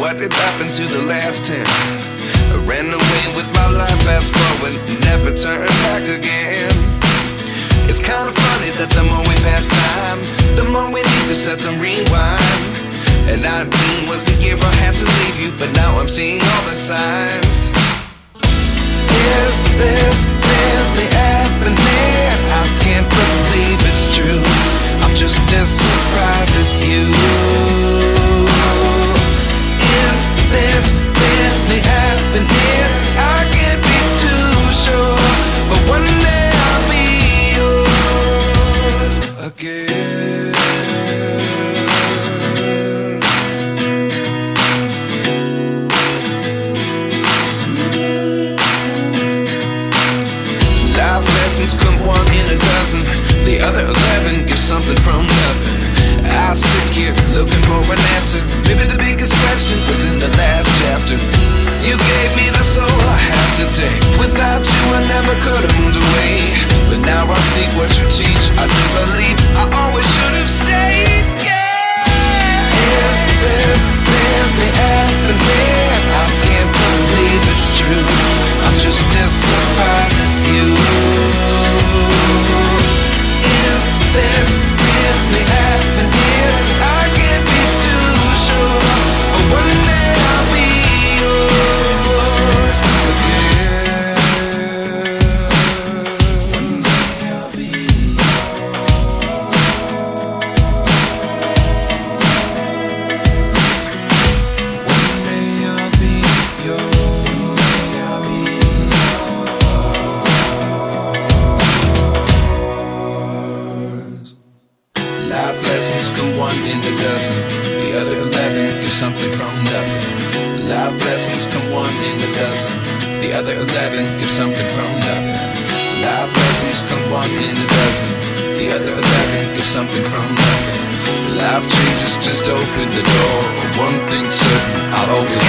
what did happen to the last 10? I ran away with my life, fast forward, never turn back again. It's kind of funny that the more we pass time, the more we need to set them rewind. And 19 was the year I had to leave you, but now I'm seeing all the signs. Is this really happening? I can't believe it's true. I'm just as surprised as you. Is this really happening? I can't be too sure, but one day I'll be yours again. Life lessons come one in a dozen. The other 11 give something from nothing. I sit here looking for an answer. Maybe the biggest question was in the last chapter. You gave me the soul I have today. Without you I never could have moved away. But now I see what you teach. I do believe I always should have stayed. Yeah. Is this really happening? I can't believe it's true. I'm just as surprised as you. Is this really happening? I can't be too sure, but one day I'll be yours again. One day I'll be yours. One day I'll be yours. One day I'll be yours. Life lessons come one in a dozen. The other 11 give something from nothing. Life lessons come one in a dozen. The other 11 give something from nothing. Life lessons come one in a dozen. The other 11 give something from nothing. Life changes just open the door. One thing's certain, I'll always